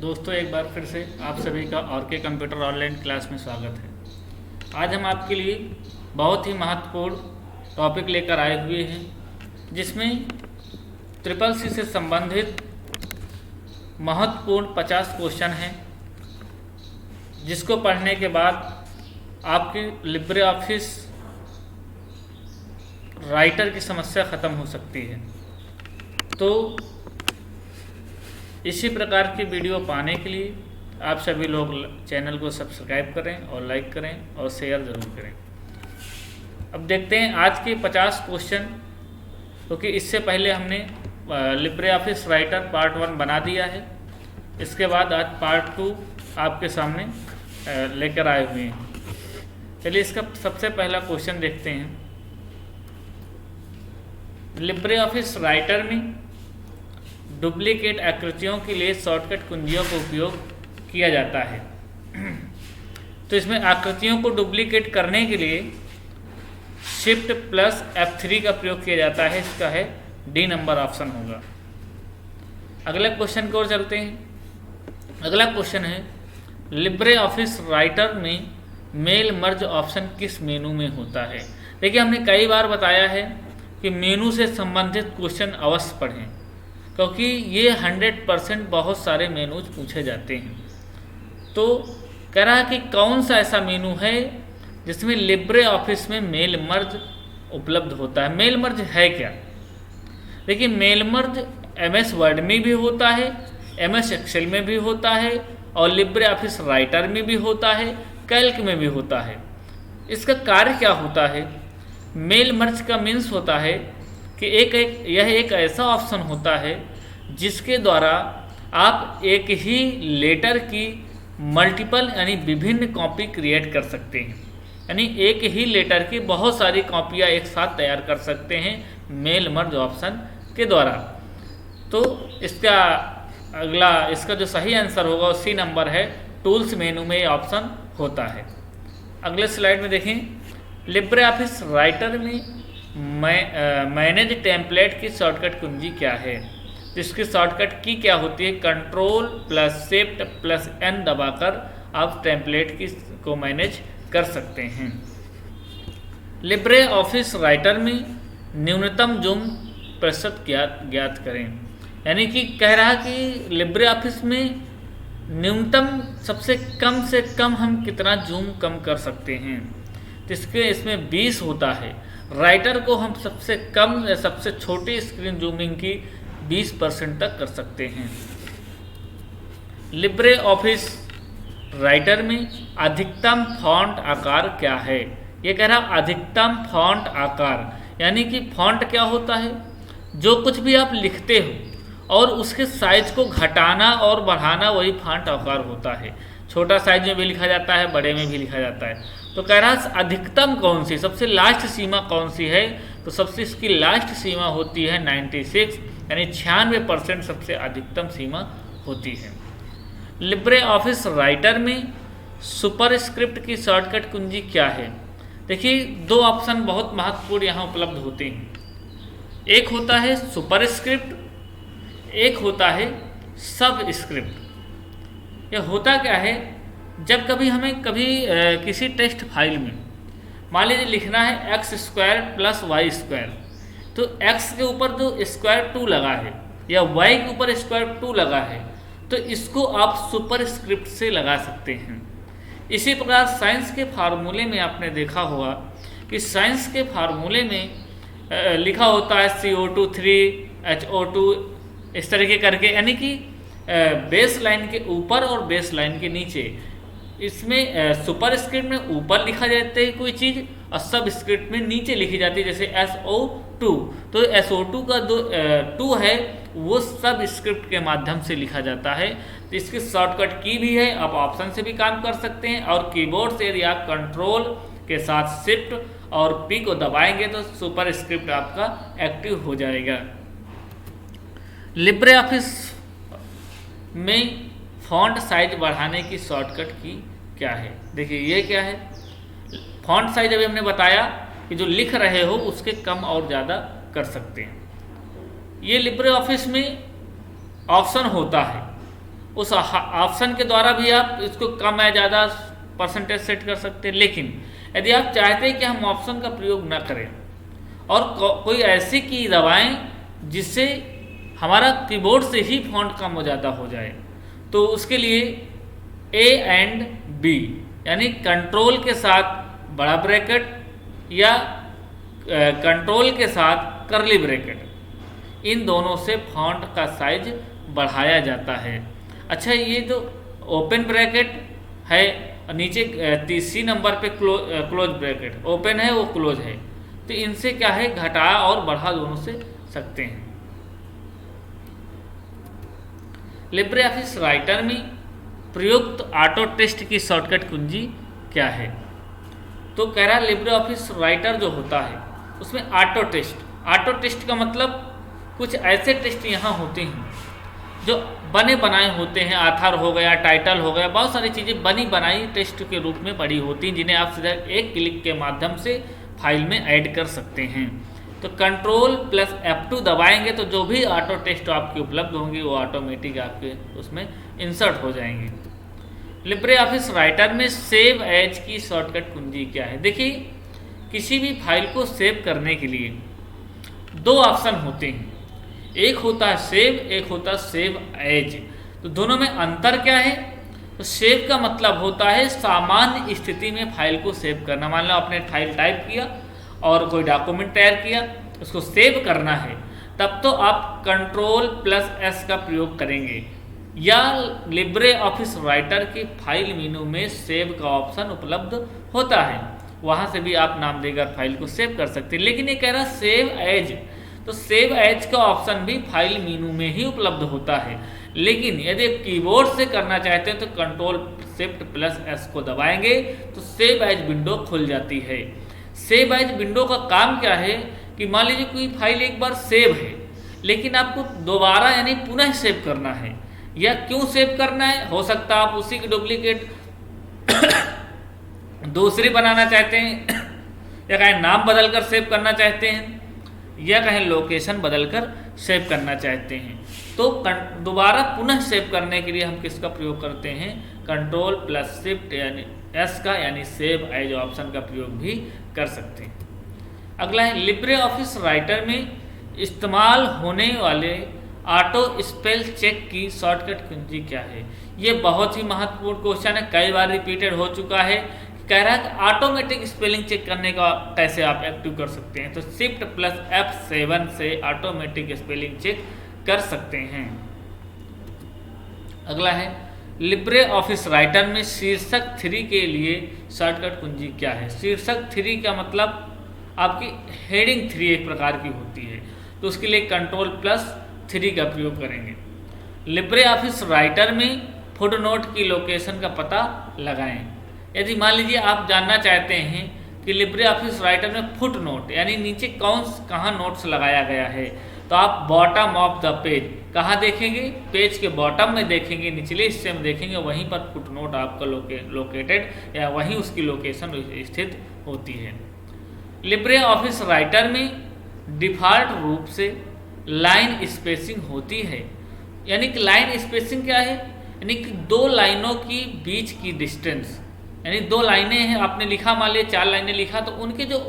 दोस्तों, एक बार फिर से आप सभी का और के कंप्यूटर ऑनलाइन क्लास में स्वागत है। आज हम आपके लिए बहुत ही महत्वपूर्ण टॉपिक लेकर आए हुए हैं, जिसमें ट्रिपल सी से संबंधित महत्वपूर्ण 50 क्वेश्चन हैं, जिसको पढ़ने के बाद आपकी लिब्रे ऑफिस राइटर की समस्या ख़त्म हो सकती है। तो इसी प्रकार की वीडियो पाने के लिए आप सभी लोग चैनल को सब्सक्राइब करें और लाइक करें और शेयर ज़रूर करें। अब देखते हैं आज के 50 क्वेश्चन, क्योंकि इससे पहले हमने लिब्रे ऑफिस राइटर पार्ट 1 बना दिया है। इसके बाद आज पार्ट 2 आपके सामने लेकर आए हुए हैं। चलिए इसका सबसे पहला क्वेश्चन देखते हैं। लिब्रे ऑफिस राइटर में डुप्लीकेट आकृतियों के लिए शॉर्टकट कुंजियों का उपयोग किया जाता है। तो इसमें आकृतियों को डुप्लीकेट करने के लिए शिफ्ट प्लस F3 का प्रयोग किया जाता है। इसका है डी नंबर ऑप्शन होगा। अगला क्वेश्चन की ओर चलते हैं। अगला क्वेश्चन है, लिब्रे ऑफिस राइटर में मेल मर्ज ऑप्शन किस मेनू में होता है। देखिए, हमने कई बार बताया है कि मेनू से संबंधित क्वेश्चन अवश्य पढ़ें, क्योंकि ये 100% बहुत सारे मेनूज पूछे जाते हैं। तो कह रहा है कि कौन सा ऐसा मेनू है जिसमें लिब्रे ऑफिस में मेल मर्ज उपलब्ध होता है। मेल मर्ज है क्या? देखिए, मेल मर्ज MS वर्ड में भी होता है, MS एक्सेल में भी होता है और लिब्रे ऑफिस राइटर में भी होता है, कैल्क में भी होता है। इसका कार्य क्या होता है? मेल मर्ज का मीन्स होता है कि यह एक ऐसा ऑप्शन होता है जिसके द्वारा आप एक ही लेटर की मल्टीपल यानी विभिन्न कॉपी क्रिएट कर सकते हैं। यानी एक ही लेटर की बहुत सारी कॉपियाँ एक साथ तैयार कर सकते हैं मेल मर्ज ऑप्शन के द्वारा। तो इसका जो सही आंसर होगा वो सी नंबर है। टूल्स मेनू में ये ऑप्शन होता है। अगले स्लाइड में देखें, लिब्रे ऑफिस राइटर में मैनेज टेम्पलेट की शॉर्टकट कुंजी क्या है। जिसकी शॉर्टकट की क्या होती है? Control plus shift plus N दबाकर आप टेम्पलेट को मैनेज कर सकते हैं। लिब्रे ऑफिस राइटर में न्यूनतम जूम प्रतिशत ज्ञात करें। यानी कि कह रहा कि लिब्रे ऑफिस में न्यूनतम सबसे कम से कम हम कितना जूम कम कर सकते हैं। जिसके इसमें 20 होता है। राइटर को हम सबसे कम या सबसे छोटी स्क्रीन जूमिंग की 20% तक कर सकते हैं। लिब्रे ऑफिस राइटर में अधिकतम फॉन्ट आकार क्या है? ये कह रहा अधिकतम फॉन्ट आकार, यानी कि फॉन्ट क्या होता है? जो कुछ भी आप लिखते हो और उसके साइज को घटाना और बढ़ाना, वही फॉन्ट आकार होता है। छोटा साइज में भी लिखा जाता है, बड़े में भी लिखा जाता है। तो कह रहा अधिकतम कौन सी, सबसे लास्ट सीमा कौन सी है? तो सबसे इसकी लास्ट सीमा होती है 96, यानी 96% सबसे अधिकतम सीमा होती है। लिब्रे ऑफिस राइटर में सुपरस्क्रिप्ट की शॉर्टकट कुंजी क्या है? देखिए, दो ऑप्शन बहुत महत्वपूर्ण यहाँ उपलब्ध होते हैं। एक होता है सुपरस्क्रिप्ट, एक होता है सबस्क्रिप्ट। यह होता क्या है? जब कभी हमें किसी टेक्स्ट फाइल में मान लीजिए लिखना है x² + y², तो x के ऊपर जो √2 लगा है या y के ऊपर √2 लगा है, तो इसको आप सुपरस्क्रिप्ट से लगा सकते हैं। इसी प्रकार साइंस के फार्मूले में आपने देखा होगा कि साइंस के फार्मूले में लिखा होता है CO2 3HO2 इस तरीके करके, यानी कि बेस लाइन के ऊपर और बेस लाइन के नीचे। इसमें सुपरस्क्रिप्ट में ऊपर लिखा जाता है कोई चीज़ और सब स्क्रिप्ट में नीचे लिखी जाती है, जैसे SO2। तो SO2 का जो 2 है वो सब स्क्रिप्ट के माध्यम से लिखा जाता है। तो इसकी शॉर्टकट की भी है, आप ऑप्शन से भी काम कर सकते हैं और कीबोर्ड से यदि आप कंट्रोल के साथ शिफ्ट और P को दबाएंगे तो सुपरस्क्रिप्ट आपका एक्टिव हो जाएगा। लिब्रे ऑफिस में फॉन्ट साइज बढ़ाने की शॉर्टकट की क्या है? देखिए, ये क्या है? फॉन्ट साइज अभी हमने बताया कि जो लिख रहे हो उसके कम और ज़्यादा कर सकते हैं। ये लिब्रे ऑफिस में ऑप्शन होता है उस ऑप्शन के द्वारा भी आप इसको कम या ज़्यादा परसेंटेज सेट कर सकते हैं। लेकिन यदि आप चाहते हैं कि हम ऑप्शन का प्रयोग न करें और कोई ऐसी की दबाएं जिससे हमारा कीबोर्ड से ही फॉन्ट कम हो ज़्यादा हो जाए, तो उसके लिए ए एंड बी यानी कंट्रोल के साथ बड़ा ब्रैकेट या कंट्रोल के साथ कर्ली ब्रैकेट, इन दोनों से फॉन्ट का साइज बढ़ाया जाता है। अच्छा, ये जो ओपन ब्रैकेट है और नीचे तीसरी नंबर पे क्लोज ब्रैकेट, ओपन है वो क्लोज है, तो इनसे क्या है घटा और बढ़ा दोनों से सकते हैं। लिब्रे ऑफिस राइटर में प्रयुक्त ऑटो टेस्ट की शॉर्टकट कुंजी क्या है? तो कह रहा है लिब्रे ऑफिस राइटर जो होता है उसमें ऑटो टेस्ट का मतलब कुछ ऐसे टेस्ट यहाँ होते हैं जो बने बनाए होते हैं, आथर हो गया, टाइटल हो गया, बहुत सारी चीज़ें बनी बनाई टेस्ट के रूप में पड़ी होती हैं जिन्हें आप सीधा एक क्लिक के माध्यम से फाइल में ऐड कर सकते हैं। तो कंट्रोल प्लस F2 दबाएंगे तो जो भी ऑटो टेस्ट आपके उपलब्ध होंगे वो ऑटोमेटिक आपके उसमें इंसर्ट हो जाएंगे। लिब्रे ऑफिस राइटर में सेव एज की शॉर्टकट कुंजी क्या है? देखिए, किसी भी फाइल को सेव करने के लिए दो ऑप्शन होते हैं, एक होता है सेव, एक होता है सेव एज। तो दोनों में अंतर क्या है? तो सेव का मतलब होता है सामान्य स्थिति में फाइल को सेव करना। मान लो आपने फाइल टाइप किया और कोई डॉक्यूमेंट तैयार किया, उसको सेव करना है, तब तो आप कंट्रोल प्लस S का प्रयोग करेंगे, या लिब्रे ऑफिस राइटर की फाइल मेनू में सेव का ऑप्शन उपलब्ध होता है, वहाँ से भी आप नाम देकर फाइल को सेव कर सकते हैं। लेकिन ये कह रहा सेव एज, तो सेव एज का ऑप्शन भी फाइल मेनू में ही उपलब्ध होता है। लेकिन यदि कीबोर्ड से करना चाहते हैं तो कंट्रोल शिफ्ट प्लस S को दबाएंगे तो सेव एज विंडो खुल जाती है। सेव एज विंडो का काम क्या है कि मान लीजिए कोई फाइल एक बार सेव है लेकिन आपको दोबारा यानी पुनः सेव करना है, या क्यों सेव करना है? हो सकता है आप उसी की डुप्लीकेट दूसरी बनाना चाहते हैं, या कहीं नाम बदलकर सेव करना चाहते हैं, या कहीं लोकेशन बदलकर सेव करना चाहते हैं। तो दोबारा पुनः सेव करने के लिए हम किसका प्रयोग करते हैं? कंट्रोल प्लस शिफ्ट यानी S का, यानी सेव एज ऑप्शन का प्रयोग भी कर सकते हैं। अगला है लिब्रे ऑफिस राइटर में इस्तेमाल होने वाले ऑटो स्पेल चेक की शॉर्टकट कुंजी क्या है? ये बहुत ही महत्वपूर्ण क्वेश्चन है, कई बार रिपीटेड हो चुका है। कह रहा है कि ऑटोमेटिक स्पेलिंग चेक करने का कैसे आप एक्टिव कर सकते हैं? तो शिफ्ट प्लस F7 से ऑटोमेटिक स्पेलिंग चेक कर सकते हैं। अगला है लिब्रे ऑफिस राइटर में शीर्षक 3 के लिए शॉर्टकट कुंजी क्या है? शीर्षक 3 का मतलब आपकी हेडिंग 3 एक प्रकार की होती है, तो उसके लिए कंट्रोल प्लस 3 का प्रयोग करेंगे। लिब्रे ऑफिस राइटर में फुटनोट की लोकेशन का पता लगाएं। यदि मान लीजिए आप जानना चाहते हैं कि लिब्रे ऑफिस राइटर में फुटनोट यानी नीचे कहाँ नोट्स लगाया गया है, तो आप बॉटम ऑफ द पेज कहाँ देखेंगे? पेज के बॉटम में देखेंगे, निचले हिस्से में देखेंगे, वहीं पर फुटनोट आपका लोकेटेड या वहीं उसकी लोकेशन स्थित होती है। लिब्रे ऑफिस राइटर में डिफ़ॉल्ट रूप से लाइन स्पेसिंग होती है। यानी कि लाइन स्पेसिंग क्या है? यानी कि दो लाइनों की बीच की डिस्टेंस, यानी दो लाइनें हैं, आपने लिखा, मान लिया 4 लाइनें लिखा, तो उनके जो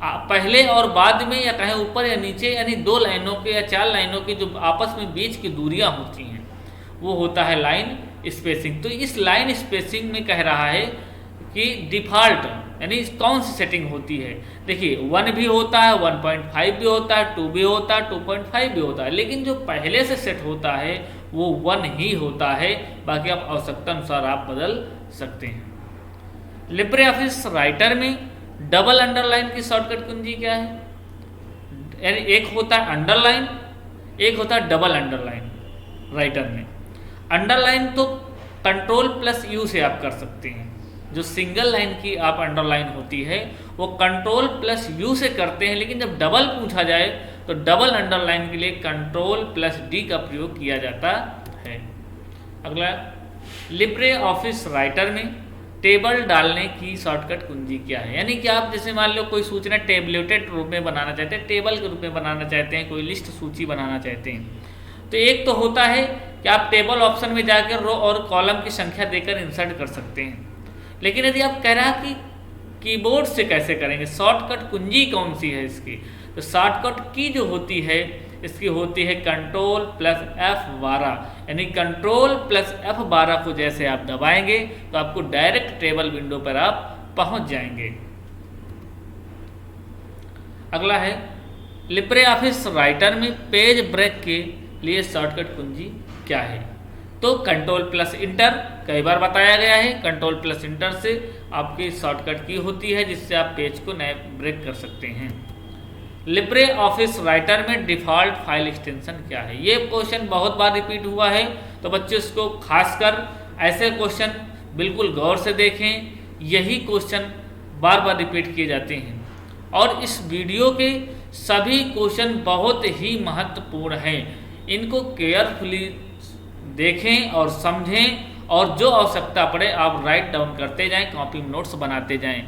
पहले और बाद में या कहें ऊपर या नीचे, यानी 2 लाइनों के या 4 लाइनों के जो आपस में बीच की दूरियां होती हैं वो होता है लाइन स्पेसिंग। तो इस लाइन स्पेसिंग में कह रहा है कि डिफ़ॉल्ट यानी कौन सी सेटिंग होती है? देखिए 1 भी होता है, 1.5 भी होता है, 2 भी होता है, 2.5 भी होता है, लेकिन जो पहले से सेट होता है वो 1 ही होता है, बाकी आप आवश्यकता अनुसार आप बदल सकते हैं। लिब्रे ऑफिस राइटर में डबल अंडरलाइन की शॉर्टकट कुंजी क्या है? यानी एक होता है अंडरलाइन, एक होता है डबल अंडरलाइन। राइटर में अंडरलाइन तो कंट्रोल प्लस U से आप कर सकते हैं, जो सिंगल लाइन की आप अंडरलाइन होती है वो कंट्रोल प्लस U से करते हैं, लेकिन जब डबल पूछा जाए तो डबल अंडरलाइन के लिए कंट्रोल प्लस D का प्रयोग किया जाता है। अगला लिब्रे ऑफिस राइटर में टेबल डालने की शॉर्टकट कुंजी क्या है? यानी कि आप जैसे मान लो कोई सूचना टेबलेटेड रूप में बनाना चाहते हैं, टेबल के रूप में बनाना चाहते हैं, कोई लिस्ट सूची बनाना चाहते हैं, तो एक तो होता है कि कि आप टेबल ऑप्शन में जाकर रो और कॉलम की संख्या देकर इंसर्ट कर सकते हैं। लेकिन यदि आप कह रहा कि कीबोर्ड से कैसे करेंगे, शॉर्टकट कुंजी कौन सी है इसकी, तो शॉर्टकट की जो होती है इसकी होती है कंट्रोल प्लस F12, यानी कंट्रोल प्लस F12 को जैसे आप दबाएंगे तो आपको डायरेक्ट टेबल विंडो पर आप पहुंच जाएंगे। अगला है लिब्रे ऑफिस राइटर में पेज ब्रेक के लिए शॉर्टकट कुंजी क्या है, तो कंट्रोल प्लस इंटर कई बार बताया गया है। कंट्रोल प्लस इंटर से आपकी शॉर्टकट की होती है जिससे आप पेज को नए ब्रेक कर सकते हैं। लिब्रे ऑफिस राइटर में डिफ़ॉल्ट फाइल एक्सटेंशन क्या है, ये क्वेश्चन बहुत बार रिपीट हुआ है, तो बच्चे इसको खासकर ऐसे क्वेश्चन बिल्कुल गौर से देखें, यही क्वेश्चन बार बार रिपीट किए जाते हैं। और इस वीडियो के सभी क्वेश्चन बहुत ही महत्वपूर्ण हैं, इनको केयरफुली देखें और समझें और जो आवश्यकता पड़े आप राइट डाउन करते जाएं, कॉपी में नोट्स बनाते जाएं,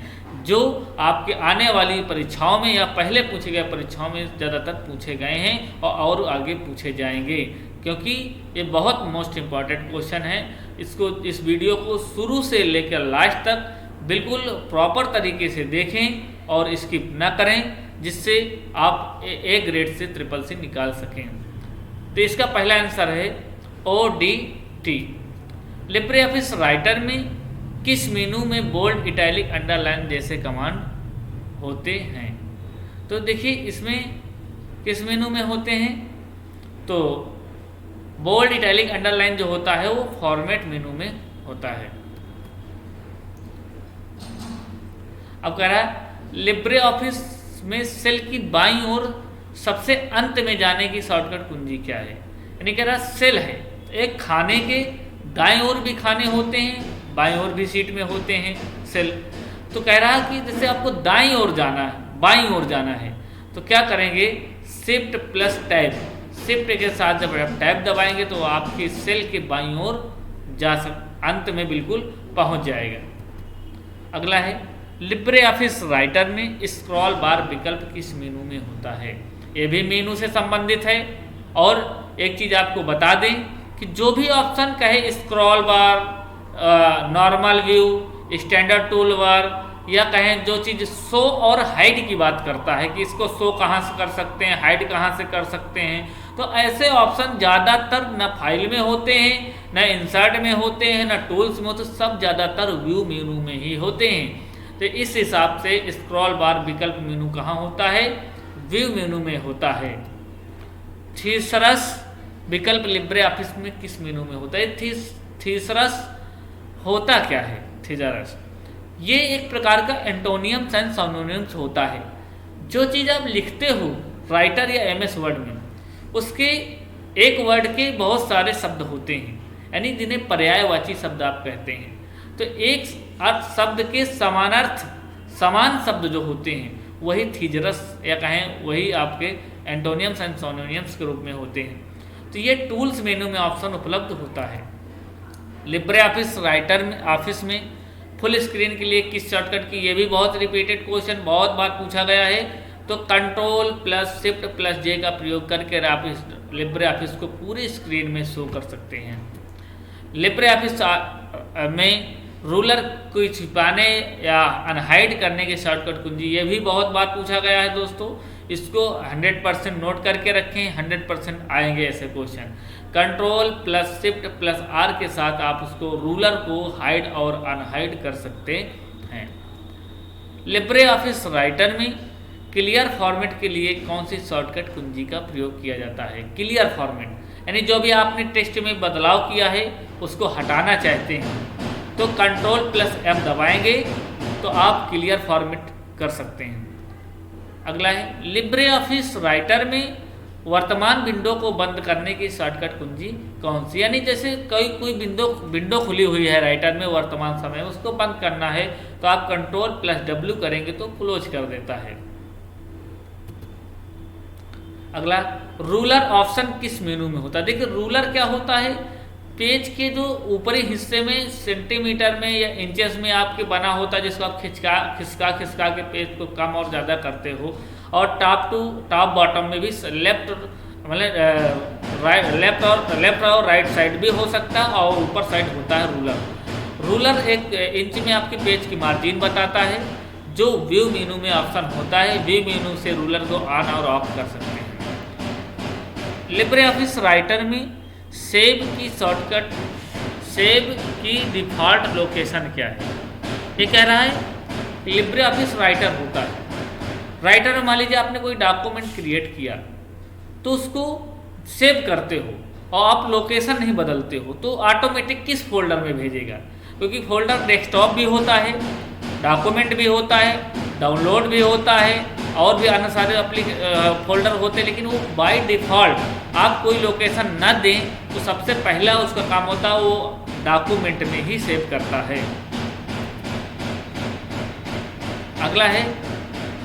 जो आपके आने वाली परीक्षाओं में या पहले पूछे गए परीक्षाओं में ज़्यादातर पूछे गए हैं और आगे पूछे जाएंगे, क्योंकि ये बहुत मोस्ट इम्पॉर्टेंट क्वेश्चन है। इस वीडियो को शुरू से लेकर लास्ट तक बिल्कुल प्रॉपर तरीके से देखें और स्किप ना करें, जिससे आप ए ग्रेड से ट्रिपल सी निकाल सकें। तो इसका पहला आंसर है ODT। लिब्रे ऑफिस राइटर में किस मेनू में बोल्ड, इटैलिक, अंडरलाइन जैसे कमांड होते हैं, तो देखिए इसमें किस मेनू में होते हैं, तो बोल्ड, इटैलिक, अंडरलाइन जो होता है वो फॉर्मेट मेनू में होता है। अब कह रहा है लिब्रे ऑफिस में सेल की बाईं ओर सबसे अंत में जाने की शॉर्टकट कुंजी क्या है, यानी कह रहा सेल है, एक खाने के दाएं ओर भी खाने होते हैं, बाएं ओर भी सीट में होते हैं सेल। तो कह रहा कि जैसे आपको दाईं ओर जाना है, बाईं ओर जाना है, तो क्या करेंगे, शिफ्ट प्लस टैब, शिफ्ट के साथ जब आप टैब दबाएंगे तो आपके सेल के बाईं ओर अंत में बिल्कुल पहुंच जाएगा। अगला है लिब्रे ऑफिस राइटर में स्क्रॉल बार विकल्प किस मेनू में होता है, ये भी मेनू से संबंधित है। और एक चीज़ आपको बता दें कि जो भी ऑप्शन कहे स्क्रॉल बार, normal view, standard tool bar, या कहें जो चीज़ शो और हाइड की बात करता है कि इसको शो कहाँ से कर सकते हैं, हाइड कहाँ से कर सकते हैं, तो ऐसे ऑप्शन ज़्यादातर न फाइल में होते हैं, न इंसर्ट में होते हैं, न टूल्स में होते, सब ज़्यादातर व्यू मेनू में ही होते हैं। तो इस हिसाब से स्क्रॉल बार विकल्प मेनू कहाँ होता है, व्यू मेनू में होता है। थीसरस विकल्प लिब्रे ऑफिस में किस मेनू में होता है, थीसरस होता क्या है, थीसरस ये एक प्रकार का एंटोनियम्स एंड सिनोनिम्स होता है। जो चीज़ आप लिखते हो राइटर या MS वर्ड में, उसके एक वर्ड के बहुत सारे शब्द होते हैं, यानी जिन्हें पर्यायवाची शब्द आप कहते हैं। तो एक अर्थ शब्द के समानार्थ समान शब्द जो होते हैं वही थीजरस या कहें वही आपके एंटोनियम्स एंड सिनोनिम्स के रूप में होते हैं। तो ये टूल्स मेनू में ऑप्शन उपलब्ध होता है। लिब्रे ऑफिस राइटर में ऑफिस में फुल स्क्रीन के लिए किस शॉर्टकट की, ये भी बहुत रिपीटेड क्वेश्चन बहुत बार पूछा गया है। तो control plus shift plus J का प्रयोग करके आप इस लिब्रे ऑफिस को पूरी स्क्रीन में शो कर सकते हैं। लिब्रे ऑफिस में रूलर को छिपाने या अनहाइड करने के शॉर्टकट कुंजी, ये भी बहुत बार पूछा गया है दोस्तों, इसको 100% नोट करके रखें, 100% आएंगे ऐसे question. Control plus shift plus R के साथ आप उसको रूलर को हाइड और अनहाइड कर सकते हैं। लिब्रे ऑफिस राइटर में क्लियर फॉर्मेट के लिए कौन सी शॉर्टकट कुंजी का प्रयोग किया जाता है, क्लियर फॉर्मेट यानी जो भी आपने टेक्स्ट में बदलाव किया है उसको हटाना चाहते हैं तो कंट्रोल प्लस M दबाएंगे तो आप क्लियर फॉर्मेट कर सकते हैं। अगला है लिब्रे ऑफिस राइटर में वर्तमान विंडो को बंद करने की शॉर्टकट कुंजी कौन सी, यानी जैसे कोई विंडो खुली हुई है राइटर में वर्तमान समय उसको बंद करना है तो आप कंट्रोल प्लस W करेंगे तो क्लोज कर देता है। अगला रूलर ऑप्शन किस मेनू में होता है। देखिए रूलर क्या होता है, पेज के जो ऊपरी हिस्से में सेंटीमीटर में या इंचेस में आपके बना होता है जिसको आप खिसका के पेज को कम और ज़्यादा करते हो, और टॉप टू टॉप बॉटम में भी लेफ्ट मतलब लेफ्ट और राइट साइड भी हो सकता है, और ऊपर साइड होता है रूलर। रूलर 1 इंच में आपकी पेज की मार्जिन बताता है। जो व्यू मेनू में ऑप्शन होता है, व्यू मेनू से रूलर को ऑन और ऑफ कर सकते हैं। लिब्रे ऑफिस राइटर में सेव की शॉर्टकट, सेव की डिफ़ॉल्ट लोकेशन क्या है? ये कह रहा है लिब्रे ऑफिस राइटर होता है। राइटर में मान लीजिए आपने कोई डॉक्यूमेंट क्रिएट किया तो उसको सेव करते हो और आप लोकेशन नहीं बदलते हो, तो ऑटोमेटिक किस फोल्डर में भेजेगा? क्योंकि फोल्डर डेस्कटॉप भी होता है, डॉक्यूमेंट भी होता है, डाउनलोड भी होता है, और भी अन्य सारे फोल्डर होते हैं, लेकिन वो बाय डिफ़ॉल्ट आप कोई लोकेशन न दें तो सबसे पहला उसका काम होता है वो डॉक्यूमेंट में ही सेव करता है। अगला है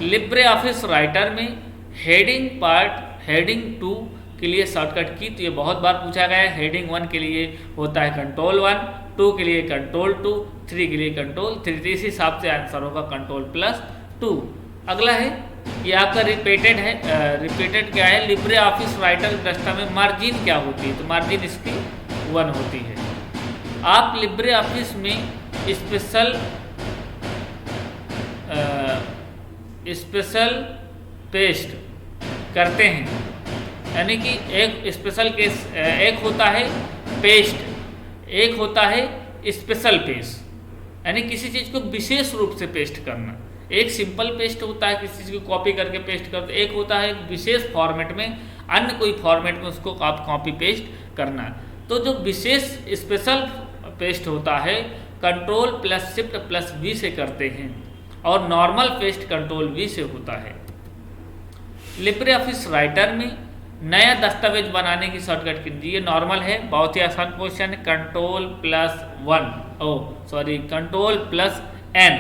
लिब्रे ऑफिस राइटर में हेडिंग पार्ट, हेडिंग 2 के लिए शॉर्टकट की, तो ये बहुत बार पूछा गया है। हेडिंग 1 के लिए होता है कंट्रोल 1, 2 के लिए कंट्रोल 2, 3 के लिए कंट्रोल 3, तो इस हिसाब से आंसर होगा कंट्रोल+2। अगला है ये आपका रिपीटेड है। रिपीटेड क्या है? लिब्रे ऑफिस राइटर दस्ता में मार्जिन क्या होती है? तो मार्जिन इसकी 1 होती है। आप लिब्रे ऑफिस में स्पेशल पेस्ट करते हैं, यानी कि एक स्पेशल केस, एक होता है पेस्ट, एक होता है स्पेशल पेस्ट, यानी किसी चीज़ को विशेष रूप से पेस्ट करना। एक सिंपल पेस्ट होता है, किसी चीज़ को कॉपी करके पेस्ट करते, एक होता है विशेष फॉर्मेट में, अन्य कोई फॉर्मेट में उसको आप कॉपी पेस्ट करना। तो जो विशेष स्पेशल पेस्ट होता है Ctrl+Shift+V से करते हैं, और नॉर्मल पेस्ट Ctrl+V से होता है। लिब्रे ऑफिस राइटर में नया दस्तावेज बनाने की शॉर्टकट कीजिए। नॉर्मल है, बहुत ही आसान क्वेश्चन है। Ctrl+N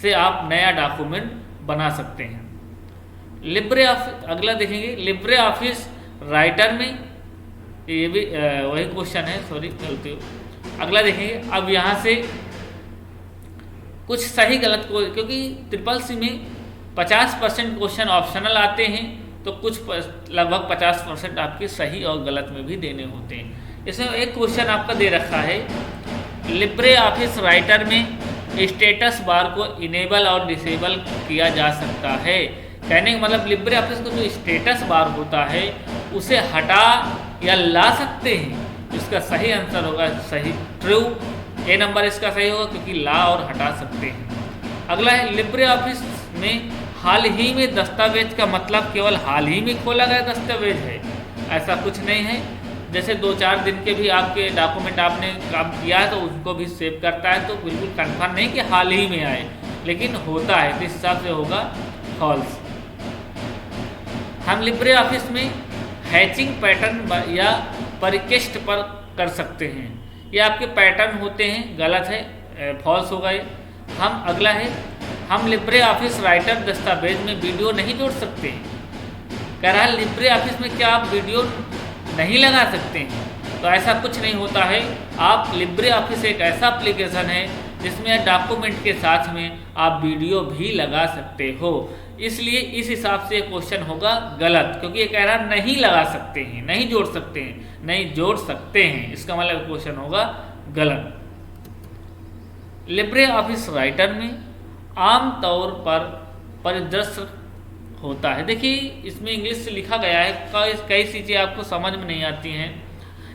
से आप नया डॉक्यूमेंट बना सकते हैं। लिब्रे ऑफिस, अगला देखेंगे लिब्रे ऑफिस राइटर में, ये भी वही क्वेश्चन है, सॉरी गलती हो। अगला देखेंगे, अब यहाँ से कुछ सही गलत को, क्योंकि CCC में 50% क्वेश्चन ऑप्शनल आते हैं, तो कुछ लगभग 50% आपके सही और गलत में भी देने होते हैं। इसमें एक क्वेश्चन आपका दे रखा है, लिब्रे ऑफिस राइटर में स्टेटस बार को इनेबल और डिसेबल किया जा सकता है। कहने का मतलब लिब्रे ऑफिस को जो स्टेटस बार होता है उसे हटा या ला सकते हैं। इसका सही आंसर होगा सही, ट्रू, ए नंबर इसका सही होगा, क्योंकि ला और हटा सकते हैं। अगला है लिब्रे ऑफिस में हाल ही में दस्तावेज का मतलब केवल हाल ही में खोला गया दस्तावेज है, ऐसा कुछ नहीं है। जैसे 2-4 दिन के भी आपके डॉक्यूमेंट आपने काम किया है तो उसको भी सेव करता है, तो बिल्कुल कंफर्म नहीं कि हाल ही में आए, लेकिन होता है, तो इस हिसाब से होगा फॉल्स। हम लिब्रे ऑफिस में हैचिंग पैटर्न या परिकेस्ट पर कर सकते हैं। ये आपके पैटर्न होते हैं, गलत है, फॉल्स होगा ये। हम अगला है, हम लिब्रे ऑफिस राइटर दस्तावेज में वीडियो नहीं जोड़ सकते। कह रहा है लिब्रे ऑफिस में क्या आप वीडियो नहीं लगा सकते हैं? तो ऐसा कुछ नहीं होता है। आप लिब्रे ऑफिस एक ऐसा एप्लीकेशन है जिसमें डॉक्यूमेंट के साथ में आप वीडियो भी लगा सकते हो, इसलिए इस हिसाब से क्वेश्चन होगा गलत, क्योंकि ये कह रहा है नहीं लगा सकते हैं, नहीं जोड़ सकते हैं, नहीं जोड़ सकते हैं, इसका मतलब क्वेश्चन होगा गलत। लिब्रे ऑफिस राइटर में आमतौर पर परिदृश्य होता है। देखिए इसमें इंग्लिश से लिखा गया है, कई चीज़ें आपको समझ में नहीं आती हैं।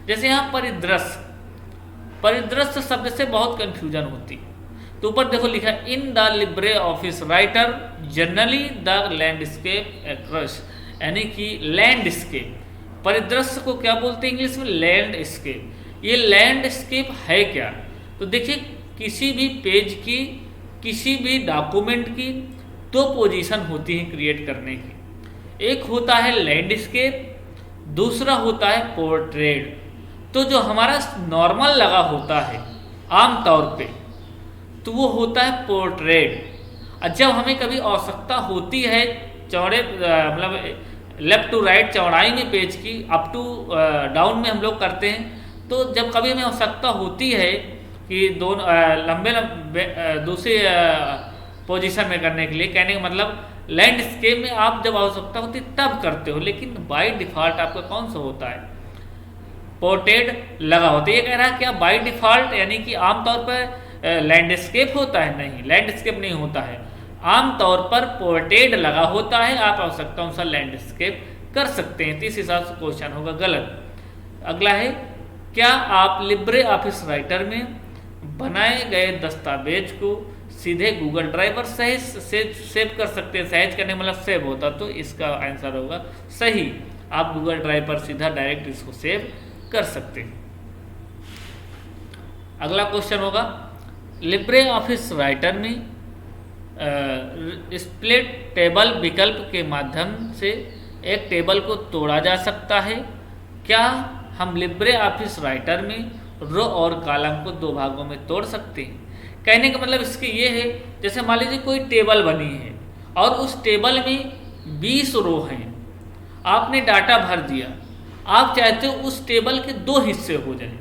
जैसे यहाँ परिदृश्य, परिदृश्य शब्द से बहुत कंफ्यूजन होती है। तो ऊपर देखो लिखा है in the Libre office writer generally the landscape across, यानी कि लैंडस्केप। परिदृश्य को क्या बोलते हैं इंग्लिश में? लैंडस्केप। ये लैंडस्केप है क्या? तो देखिए किसी भी पेज की, किसी भी डॉक्यूमेंट की 2 पोजीशन होती है क्रिएट करने की। एक होता है लैंडस्केप, दूसरा होता है पोर्ट्रेट। तो जो हमारा नॉर्मल लगा होता है आमतौर पे, तो वो होता है पोर्ट्रेट। और जब हमें कभी आवश्यकता होती है चौड़े, मतलब लेफ्ट टू राइट चौड़ाई में पेज की, अप टू डाउन में हम लोग करते हैं, तो जब कभी हमें आवश्यकता होती है कि दोनों लंबे दूसरी पोजीशन में करने के लिए, कहने का मतलब लैंडस्केप में आप जब आवश्यकता होती तब करते हो, लेकिन बाय डिफ़ॉल्ट आपका कौन सा होता है? पोर्ट्रेट लगा होता है। ये कह रहा है क्या बाय डिफॉल्ट यानी कि आमतौर पर लैंडस्केप होता है? नहीं, लैंडस्केप नहीं होता है, आमतौर पर पोर्ट्रेट लगा होता है। आप आवश्यकता अनुसार लैंडस्केप कर सकते हैं। तो इस हिसाब से क्वेश्चन होगा गलत। अगला है, क्या आप लिब्रे ऑफिस राइटर में बनाए गए दस्तावेज को सीधे गूगल ड्राइव पर सेव कर सकते हैं? सहज करने मतलब सेव होता, तो इसका आंसर होगा सही। आप गूगल ड्राइव पर सीधा डायरेक्ट इसको सेव कर सकते हैं। अगला क्वेश्चन होगा, लिब्रे ऑफिस राइटर में स्प्लिट टेबल विकल्प के माध्यम से एक टेबल को तोड़ा जा सकता है। क्या हम लिब्रे ऑफिस राइटर में रो और कॉलम को दो भागों में तोड़ सकते हैं? कहने का मतलब इसके ये है, जैसे मान लीजिए कोई टेबल बनी है और उस टेबल में 20 रो हैं, आपने डाटा भर दिया, आप चाहते हो उस टेबल के 2 हिस्से हो जाए,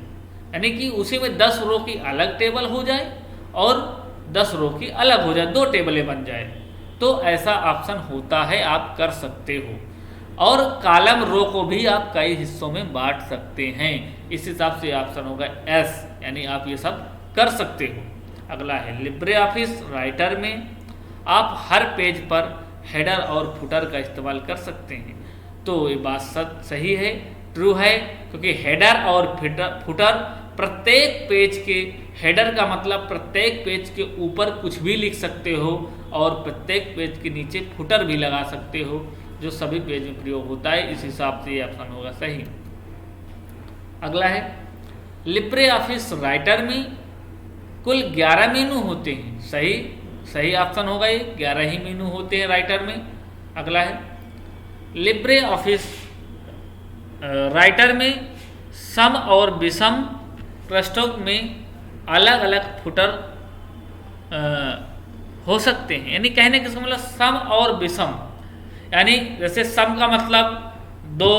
यानी कि उसी में 10 रो की अलग टेबल हो जाए और 10 रो की अलग हो जाए, 2 टेबलें बन जाए। तो ऐसा ऑप्शन होता है, आप कर सकते हो। और कॉलम रो को भी आप कई हिस्सों में बांट सकते हैं। इस हिसाब से ऑप्शन होगा एस, यानी आप ये सब कर सकते हो। अगला है, लिब्रे ऑफिस राइटर में आप हर पेज पर हेडर और फुटर का इस्तेमाल कर सकते हैं। तो ये बात सही है, ट्रू है, क्योंकि हेडर और फुटर प्रत्येक पेज के, हेडर का मतलब प्रत्येक पेज के ऊपर कुछ भी लिख सकते हो और प्रत्येक पेज के नीचे फुटर भी लगा सकते हो, जो सभी पेज में प्रयोग होता है। इस हिसाब से ये ऑप्शन होगा सही। अगला है, लिब्रे ऑफिस राइटर में कुल 11 मेनू होते हैं। सही ऑप्शन होगा ये, 11 ही मेनू होते हैं राइटर में। अगला है, लिब्रे ऑफिस राइटर में सम और विषम पृष्ठों में अलग अलग फुटर हो सकते हैं। यानी कहने का मतलब सम और विषम, यानी जैसे सम का मतलब 2,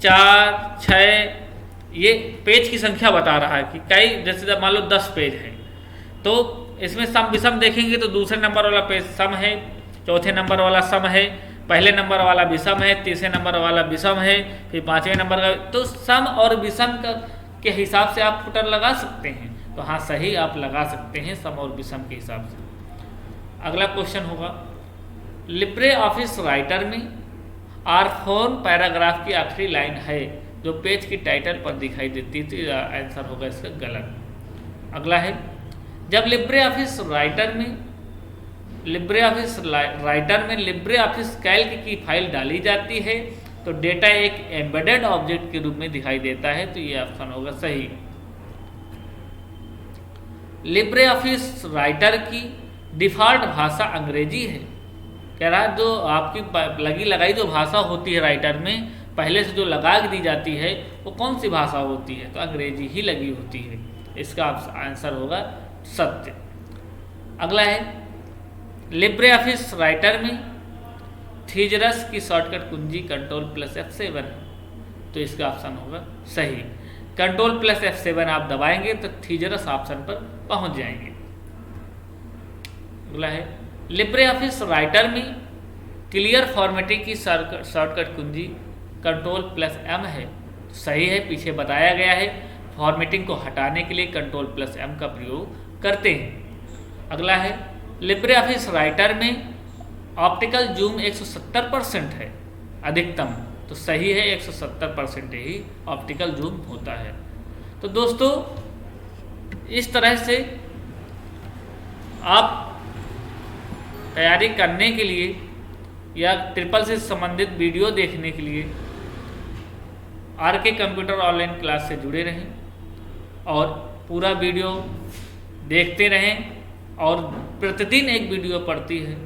4, 6, ये पेज की संख्या बता रहा है कि कई, जैसे मान लो 10 पेज हैं, तो इसमें सम विषम देखेंगे तो दूसरे नंबर वाला पेज सम है, चौथे नंबर वाला सम है, पहले नंबर वाला विषम है, तीसरे नंबर वाला विषम है, फिर 5वें नंबर का। तो सम और विषम के हिसाब से आप फुटर लगा सकते हैं। तो हाँ, सही आप लगा सकते हैं सम और विषम के हिसाब से। अगला क्वेश्चन होगा, लिब्रे ऑफिस राइटर में R4 पैराग्राफ की आखिरी लाइन है जो पेज की टाइटल पर दिखाई देती थी। आंसर होगा इसका गलत। अगला है, जब लिब्रे ऑफिस राइटर में लिब्रे ऑफिस कैल्क की फाइल डाली जाती है तो डेटा एक एम्बेडेड ऑब्जेक्ट के रूप में दिखाई देता है। तो ये ऑप्शन होगा सही। लिब्रे ऑफिस राइटर की डिफ़ॉल्ट भाषा अंग्रेजी है। कह रहा है जो आपकी लगी लगाई जो भाषा होती है राइटर में, पहले से जो लगा दी जाती है, वो कौन सी भाषा होती है? तो अंग्रेजी ही लगी होती है। इसका आंसर होगा सत्य। अगला है, लिब्रे ऑफिस राइटर में थीजरस की शॉर्टकट कुंजी Ctrl+F7 है। तो इसका ऑप्शन होगा सही। Ctrl+F7 आप दबाएंगे तो थीजरस ऑप्शन पर पहुंच जाएंगे। अगला है, लिब्रे ऑफिस राइटर में क्लियर फॉर्मेटिंग की शॉर्टकट कुंजी Ctrl+M है। सही है, पीछे बताया गया है फॉर्मेटिंग को हटाने के लिए Ctrl+M का प्रयोग करते हैं। अगला है, लिब्रे ऑफिस राइटर में ऑप्टिकल जूम 170% है अधिकतम। तो सही है, 170% ही ऑप्टिकल जूम होता है। तो दोस्तों, इस तरह से आप तैयारी करने के लिए या ट्रिपल से संबंधित वीडियो देखने के लिए RK कंप्यूटर ऑनलाइन क्लास से जुड़े रहें और पूरा वीडियो देखते रहें। और प्रतिदिन एक वीडियो पढ़ती है।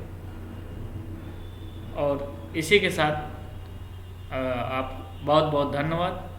और इसी के साथ आप बहुत बहुत धन्यवाद।